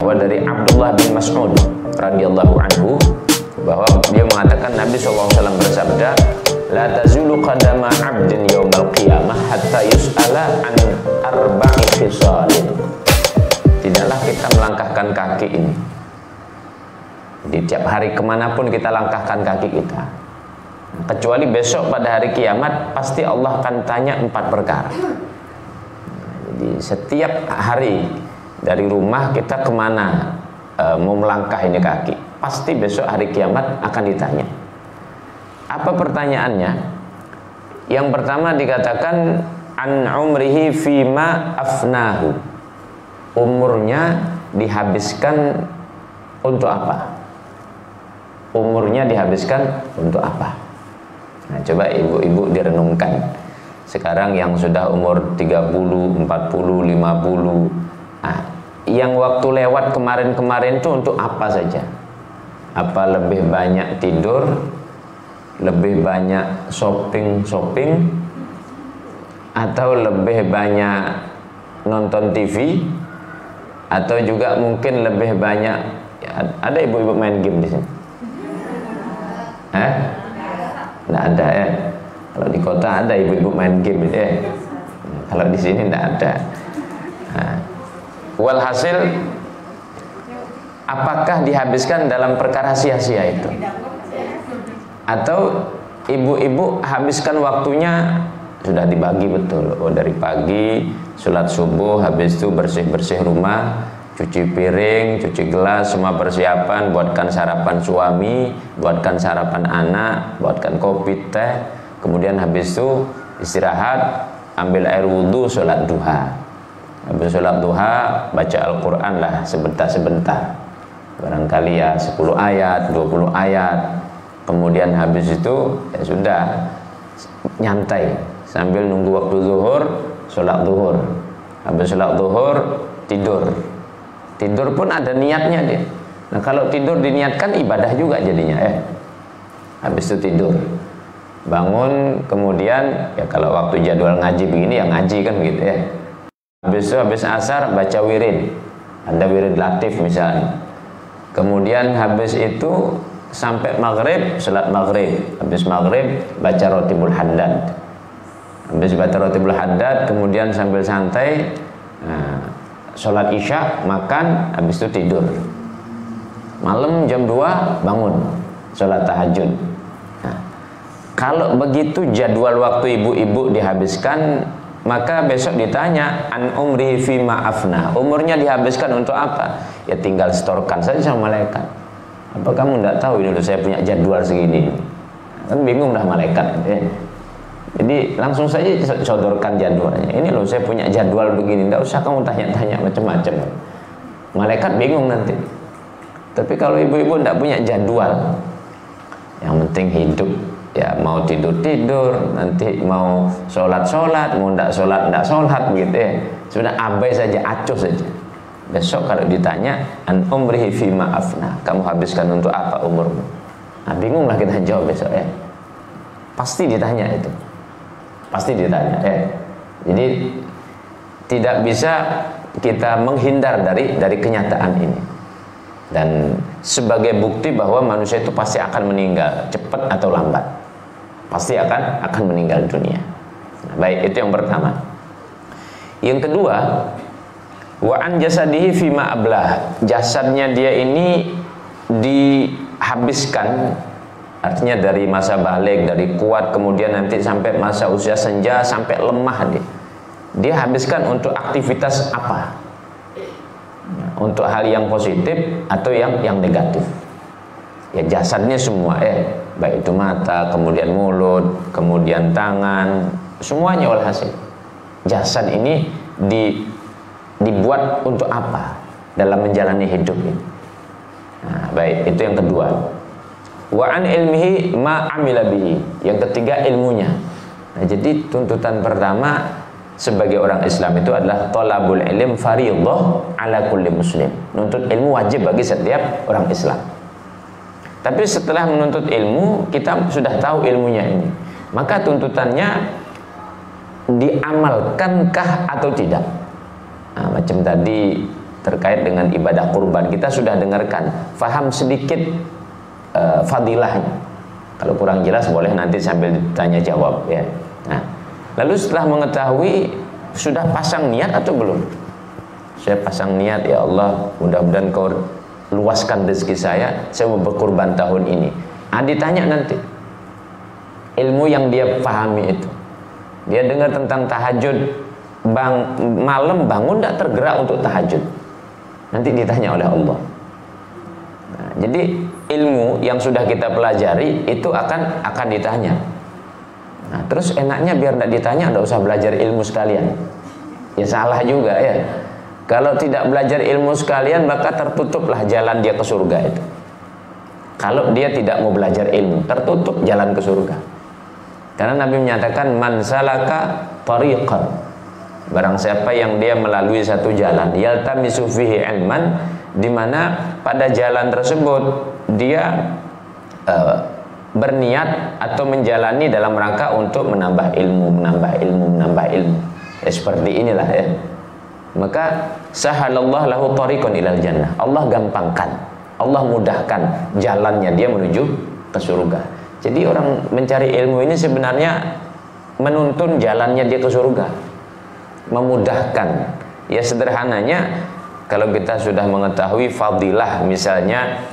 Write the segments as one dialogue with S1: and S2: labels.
S1: Dari Abdullah bin Mas'ud radhiyallahu anhu bahwa dia mengatakan Nabi SAW bersabda, la tazulu qadama 'abdin yaumal qiyamah hatta yus'ala an arba'i khisalin. Tidaklah kita melangkahkan kaki ini, di tiap hari kemanapun kita langkahkan kaki kita, kecuali besok pada hari kiamat pasti Allah akan tanya 4 perkara. Jadi setiap hari dari rumah kita kemana mau melangkah ini kaki, pasti besok hari kiamat akan ditanya. Apa pertanyaannya? Yang pertama dikatakan an umrihi fima afnahu. Umurnya dihabiskan untuk apa? Umurnya dihabiskan untuk apa? Nah, coba ibu-ibu direnungkan. Sekarang yang sudah umur 30, 40, 50, nah, yang waktu lewat kemarin-kemarin itu untuk apa saja? Apa lebih banyak tidur, lebih banyak shopping, atau lebih banyak nonton TV, atau juga mungkin lebih banyak ada ibu-ibu main game di sini? Nggak ada ya. Kalau di kota ada ibu-ibu main game ya. Kalau di sini nggak ada. Nah, walhasil, apakah dihabiskan dalam perkara sia-sia itu? Atau ibu-ibu habiskan waktunya sudah dibagi betul. Oh, dari pagi sholat subuh, habis itu bersih-bersih rumah, cuci piring, cuci gelas, semua persiapan, buatkan sarapan suami, buatkan sarapan anak, buatkan kopi, teh, kemudian habis itu istirahat, ambil air wudhu, sholat duha. Habis sholat duha, baca Al-Quran lah sebentar-sebentar, barangkali ya 10 ayat, 20 ayat. Kemudian habis itu ya sudah, nyantai sambil nunggu waktu zuhur, sholat zuhur. Habis sholat zuhur, tidur. Tidur pun ada niatnya dia. Nah, kalau tidur diniatkan ibadah juga jadinya. Habis itu tidur, bangun, kemudian ya kalau waktu jadwal ngaji begini ya ngaji kan begitu ya. Habis itu habis asar baca wirid, ada wirid latif misalnya. Kemudian habis itu sampai maghrib, sholat maghrib. Habis maghrib baca rotibul haddad. Habis baca rotibul haddad, kemudian sambil santai, sholat isya, makan, habis itu tidur. Malam jam 2 bangun, sholat tahajud. Nah, kalau begitu jadwal waktu ibu-ibu dihabiskan, maka besok ditanya an umri fima afna. Umurnya dihabiskan untuk apa? Ya tinggal setorkan saja sama malaikat. Apa kamu tidak tahu ini loh, saya punya jadwal segini? Kan bingung dah malaikat ya. Jadi langsung saja sodorkan jadwalnya. Ini loh saya punya jadwal begini, tidak usah kamu tanya-tanya macam-macam. Malaikat bingung nanti. Tapi kalau ibu-ibu tidak punya jadwal, yang penting hidup. Ya mau tidur-tidur, nanti mau sholat-sholat, mau tidak sholat begitu ya. Sudah abai saja, acuh saja. Besok kalau ditanya an umrihi fima afna, kamu habiskan untuk apa umurmu? Nah, bingunglah kita jawab besok ya. Pasti ditanya itu. Pasti ditanya ya. Jadi tidak bisa kita menghindar dari kenyataan ini. Dan sebagai bukti bahwa manusia itu pasti akan meninggal, cepat atau lambat. Pasti akan meninggal dunia. Nah, baik, itu yang pertama. Yang kedua, wa an jasadihi fima ablah. Jasadnya dia ini dihabiskan, artinya dari masa balik, dari kuat, kemudian nanti sampai masa usia senja, sampai lemah dia habiskan untuk aktivitas apa? Untuk hal yang positif atau yang negatif. Ya jasadnya semua baik itu mata, kemudian mulut, kemudian tangan, semuanya walhasil. Jasad ini dibuat untuk apa dalam menjalani hidup ini? Nah, baik, itu yang kedua. Wa an ilmihi ma amila bihi. Yang ketiga ilmunya. Nah, jadi tuntutan pertama sebagai orang Islam itu adalah thalabul ilm fardhah ala kulli muslim. Menuntut ilmu wajib bagi setiap orang Islam. Tapi setelah menuntut ilmu, kita sudah tahu ilmunya ini, maka tuntutannya diamalkankah atau tidak? Nah, macam tadi terkait dengan ibadah kurban. Kita sudah dengarkan, faham sedikit fadilahnya. Kalau kurang jelas boleh nanti sambil tanya jawab ya. Nah, lalu setelah mengetahui, sudah pasang niat atau belum? Saya pasang niat, ya Allah, mudah-mudahan kau luaskan rezeki saya mau berkurban tahun ini. Ditanya nanti ilmu yang dia pahami itu. Dia dengar tentang tahajud, malam bangun tidak tergerak untuk tahajud. Nanti ditanya oleh Allah. Nah, jadi ilmu yang sudah kita pelajari itu akan ditanya. Nah, terus enaknya biar tidak ditanya, tidak usah belajar ilmu sekalian. Ya salah juga ya. Kalau tidak belajar ilmu sekalian, maka tertutuplah jalan dia ke surga itu. Kalau dia tidak mau belajar ilmu, tertutup jalan ke surga. Karena Nabi menyatakan, man salaka tariqan, barang siapa yang dia melalui satu jalan, yaltamisu fihi ilman, di mana pada jalan tersebut dia berniat atau menjalani dalam rangka untuk menambah ilmu. Ya, seperti inilah ya. Maka sahalallahu lahu tariqan ilal jannah. Allah gampangkan, Allah mudahkan jalannya dia menuju ke surga. Jadi orang mencari ilmu ini sebenarnya menuntun jalannya dia ke surga, memudahkan. Ya sederhananya, kalau kita sudah mengetahui fadilah, misalnya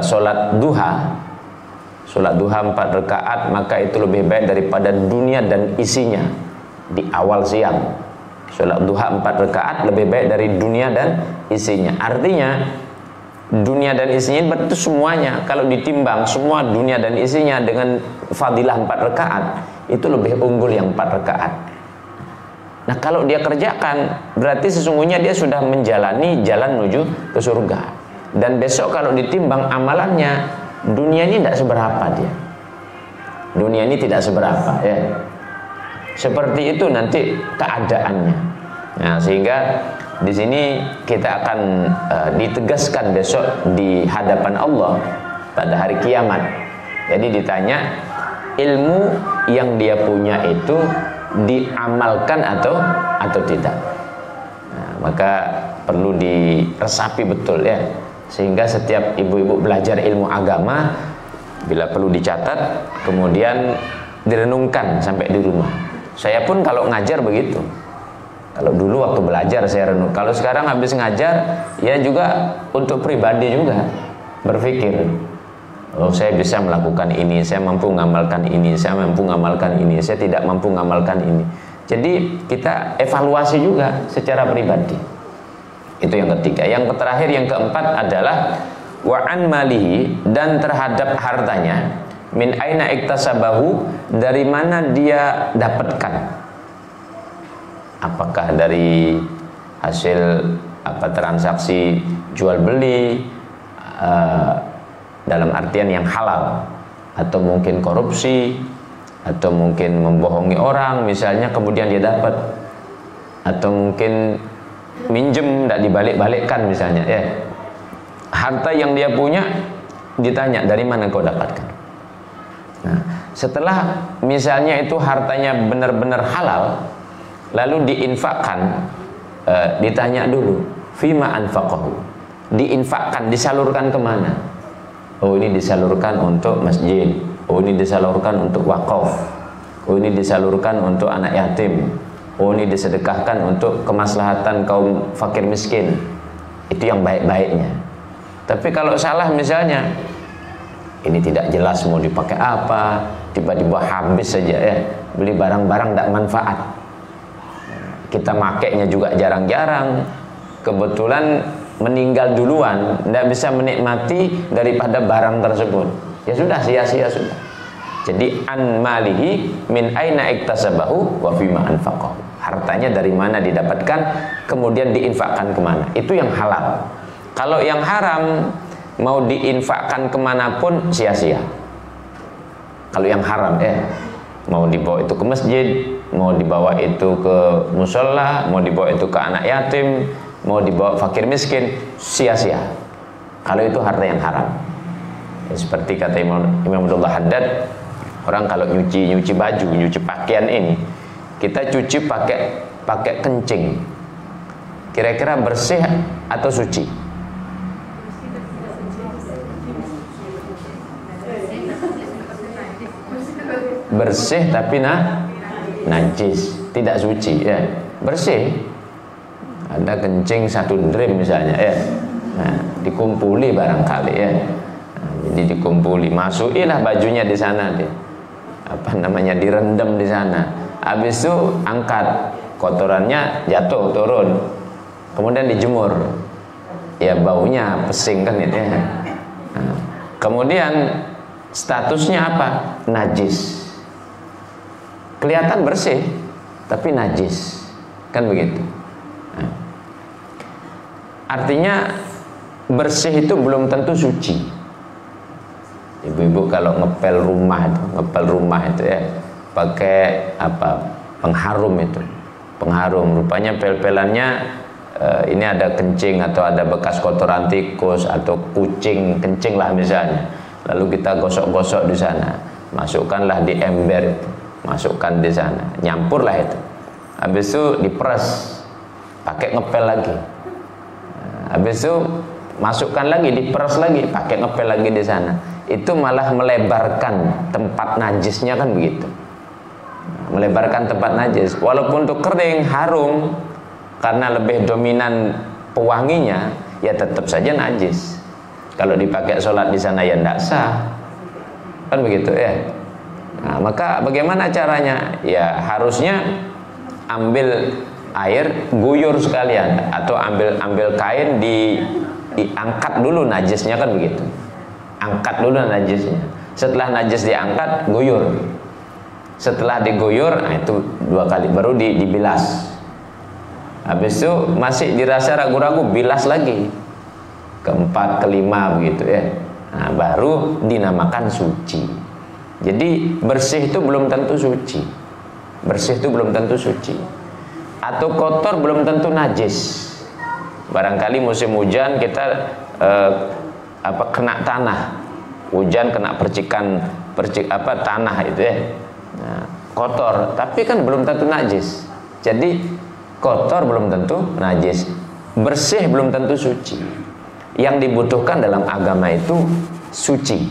S1: sholat duha 4 rakaat, maka itu lebih baik daripada dunia dan isinya di awal siang. Sholat duha 4 rakaat lebih baik dari dunia dan isinya. Artinya dunia dan isinya itu semuanya. Kalau ditimbang semua dunia dan isinya dengan fadilah 4 rakaat, itu lebih unggul yang 4 rakaat. Nah, kalau dia kerjakan, berarti sesungguhnya dia sudah menjalani jalan menuju ke surga. Dan besok kalau ditimbang amalannya, dunia ini tidak seberapa dia. Dunia ini tidak seberapa ya. Seperti itu nanti keadaannya. Nah, sehingga di sini kita akan ditegaskan besok di hadapan Allah pada hari kiamat. Jadi ditanya, ilmu yang dia punya itu diamalkan atau tidak. Nah, maka perlu diresapi betul ya. Sehingga setiap ibu-ibu belajar ilmu agama, bila perlu dicatat, kemudian direnungkan sampai di rumah. Saya pun kalau ngajar begitu. Kalau dulu waktu belajar saya renung. Kalau sekarang habis ngajar, ya juga untuk pribadi juga berpikir, oh saya bisa melakukan ini, saya mampu mengamalkan ini, saya mampu mengamalkan ini, saya tidak mampu mengamalkan ini. Jadi kita evaluasi juga secara pribadi. Itu yang ketiga. Yang terakhir, yang keempat adalah wa'an malihi, dan terhadap hartanya, min aina iktasabahu, dari mana dia dapatkan. Apakah dari hasil transaksi jual beli dalam artian yang halal, atau mungkin korupsi, atau mungkin membohongi orang misalnya kemudian dia dapat, atau mungkin minjem tidak dibalik-balikkan misalnya ya. Harta yang dia punya ditanya, dari mana kau dapatkan? Nah, setelah misalnya itu hartanya benar-benar halal, lalu diinfakkan, ditanya dulu, fima anfaqahu, diinfakkan, disalurkan kemana? Oh, ini disalurkan untuk masjid, oh ini disalurkan untuk wakaf, oh ini disalurkan untuk anak yatim, oh ini disedekahkan untuk kemaslahatan kaum fakir miskin. Itu yang baik-baiknya. Tapi kalau salah misalnya, ini tidak jelas mau dipakai apa, tiba-tiba habis saja ya, beli barang-barang tidak manfaat. Kita makainya juga jarang-jarang, kebetulan meninggal duluan, tidak bisa menikmati daripada barang tersebut, ya sudah, sia-sia sudah. Jadi an malihi min aina iktasabahu wa fima anfaqahu, hartanya dari mana didapatkan, kemudian diinfakkan kemana, itu yang halal. Kalau yang haram, mau diinfakkan kemanapun sia-sia. Kalau yang haram mau dibawa itu ke masjid, mau dibawa itu ke musola, mau dibawa itu ke anak yatim, mau dibawa fakir miskin, sia-sia. Kalau itu harta yang haram. Ya, seperti kata Imam Abdullah Haddad, orang kalau nyuci baju, nyuci pakaian ini, kita cuci pakai kencing. Kira-kira bersih atau suci? Bersih tapi najis, tidak suci ya. Bersih, ada kencing 1 drim misalnya ya, nah, dikumpuli barangkali ya. Nah, jadi dikumpuli, masukilah bajunya di sana deh, apa namanya, direndam di sana. Habis itu angkat, kotorannya jatuh turun, kemudian dijemur, ya baunya pesing kan itu ya. Nah, kemudian statusnya apa? Najis. Kelihatan bersih tapi najis, kan begitu. Nah, artinya bersih itu belum tentu suci. Ibu-ibu kalau ngepel rumah itu ya, pakai apa, pengharum itu, pengharum. Rupanya pel-pelannya ini ada kencing atau ada bekas kotoran tikus atau kucing kencing lah misalnya, lalu kita gosok-gosok di sana, masukkanlah di ember itu, masukkan di sana, nyampurlah itu, habis itu diperas pakai ngepel lagi, habis itu masukkan lagi, diperas lagi, pakai ngepel lagi di sana. Itu malah melebarkan tempat najisnya, kan begitu, melebarkan tempat najis. Walaupun untuk kering harum, karena lebih dominan pewanginya, ya tetap saja najis. Kalau dipakai sholat di sana ya tidak sah, kan begitu ya. Nah, maka bagaimana caranya? Ya harusnya ambil air, guyur sekalian, atau ambil kain, diangkat dulu najisnya, kan begitu. Angkat dulu najisnya. Setelah najis diangkat, guyur. Setelah diguyur, nah itu 2 kali baru dibilas. Habis itu masih dirasa ragu-ragu, bilas lagi. Keempat, kelima begitu ya. Nah, baru dinamakan suci. Jadi bersih itu belum tentu suci. Bersih itu belum tentu suci. Atau kotor belum tentu najis. Barangkali musim hujan kita kena tanah. Hujan kena percikan tanah itu ya. Nah, kotor, tapi kan belum tentu najis. Jadi kotor belum tentu najis. Bersih belum tentu suci. Yang dibutuhkan dalam agama itu suci.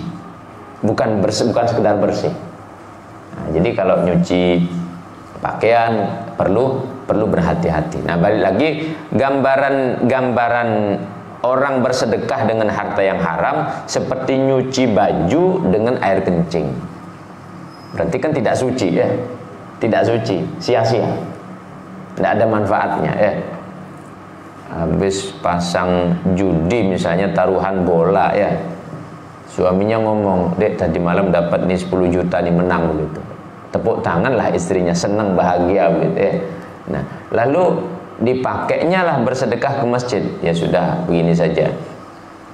S1: Bukan sekedar bersih. Nah, jadi kalau nyuci pakaian perlu berhati-hati. Nah, balik lagi, gambaran orang bersedekah dengan harta yang haram seperti nyuci baju dengan air kencing. Berarti kan tidak suci ya, tidak suci, sia-sia, tidak ada manfaatnya ya. Habis pasang judi misalnya, taruhan bola ya, suaminya ngomong, "Dek, tadi malam dapat nih 10 juta nih, menang," begitu. Tepuk tangan lah istrinya, senang bahagia begitu ya. Nah, lalu dipakainya lah bersedekah ke masjid. Ya sudah, begini saja.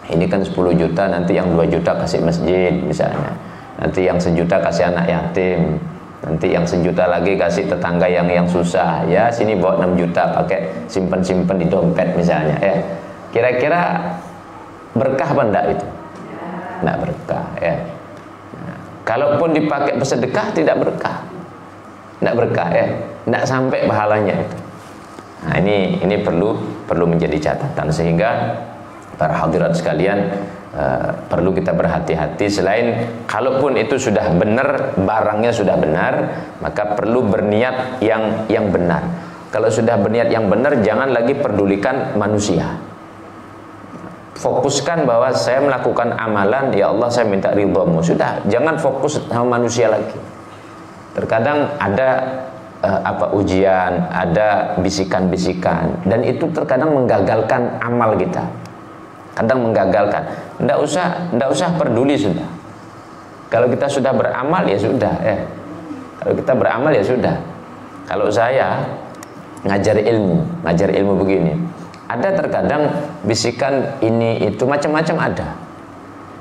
S1: Ini kan 10 juta, nanti yang 2 juta kasih masjid misalnya. Nanti yang 1 juta kasih anak yatim. Nanti yang 1 juta lagi kasih tetangga yang susah. Ya, sini bawa 6 juta pakai simpen-simpen di dompet misalnya ya. Kira-kira berkah apa enggak itu? Tidak berkah ya. Nah, kalaupun dipakai bersedekah tidak berkah, tidak berkah ya, tidak sampai pahalanya itu. Nah, ini perlu menjadi catatan, sehingga para hadirat sekalian perlu kita berhati-hati. Selain kalaupun itu sudah benar, barangnya sudah benar, maka perlu berniat yang benar. Kalau sudah berniat yang benar, jangan lagi pedulikan manusia. Fokuskan bahwa saya melakukan amalan, ya Allah saya minta ridhamu. Sudah, jangan fokus sama manusia lagi. Terkadang ada ujian, ada bisikan-bisikan, dan itu terkadang menggagalkan amal kita. Kadang menggagalkan. Nggak usah peduli sudah. Kalau kita sudah beramal ya sudah ya. Kalau kita beramal ya sudah. Kalau saya ngajar ilmu begini, ada terkadang bisikan ini itu macam-macam ada.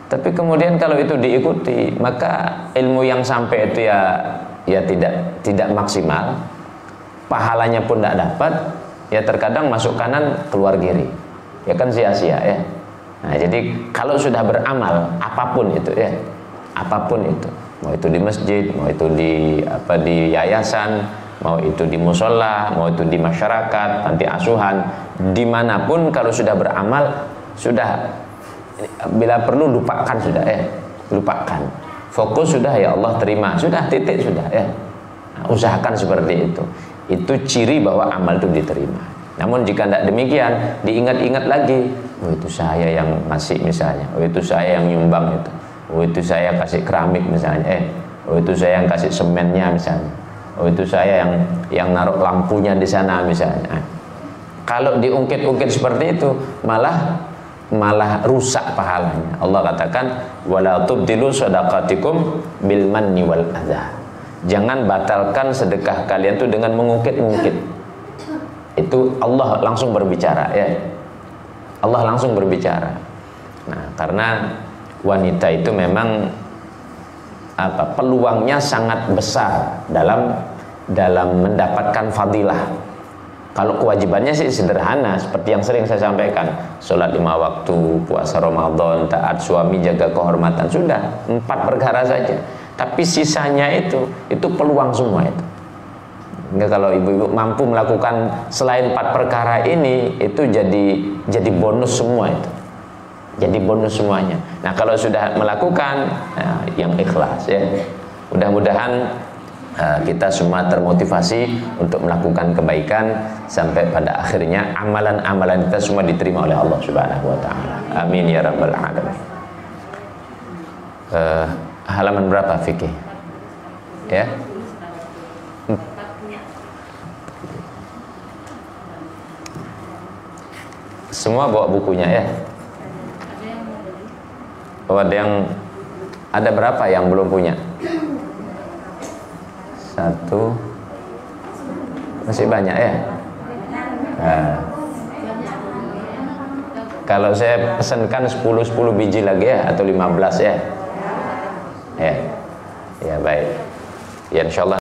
S1: Tapi kemudian kalau itu diikuti, maka ilmu yang sampai itu ya tidak maksimal, pahalanya pun tidak dapat. Ya terkadang masuk kanan keluar kiri, ya kan sia-sia ya. Nah, jadi kalau sudah beramal apapun itu ya, apapun itu, mau itu di masjid, mau itu di yayasan, mau itu di musola, mau itu di masyarakat, panti asuhan, dimanapun kalau sudah beramal, sudah bila perlu lupakan sudah, lupakan. Fokus sudah, ya Allah terima, sudah, titik sudah, ya. Nah, usahakan seperti itu. Itu ciri bahwa amal itu diterima. Namun jika tidak demikian, diingat-ingat lagi, oh itu saya yang ngasih misalnya, oh itu saya yang nyumbang itu, oh itu saya kasih keramik misalnya, oh itu saya yang kasih semennya misalnya, oh itu saya yang naruh lampunya di sana misalnya. Kalau diungkit-ungkit seperti itu, malah rusak pahalanya. Allah katakan, wala tubdilu shadaqatikum bil manni wal adha. Jangan batalkan sedekah kalian itu dengan mengungkit-ungkit. Itu Allah langsung berbicara, ya. Allah langsung berbicara. Nah, karena wanita itu memang peluangnya sangat besar dalam mendapatkan fadilah. Kalau kewajibannya sih sederhana, seperti yang sering saya sampaikan, sholat 5 waktu, puasa Ramadan, taat suami, jaga kehormatan, sudah 4 perkara saja. Tapi sisanya itu peluang semua itu. Enggak, kalau ibu-ibu mampu melakukan selain 4 perkara ini, itu jadi bonus semua itu. Jadi bonus semuanya. Nah, kalau sudah melakukan, yang ikhlas, ya. Mudah-mudahan kita semua termotivasi untuk melakukan kebaikan sampai pada akhirnya amalan-amalan kita semua diterima oleh Allah Subhanahu wa taala. Amin ya rabbal alamin. Halaman berapa fikih? Ya. Semua bawa bukunya, ya. Oh, ada berapa yang belum punya? 1, masih banyak, ya. Nah, kalau saya pesankan 10 biji lagi, ya, atau 15, ya. Ya baik. Ya, insyaallah.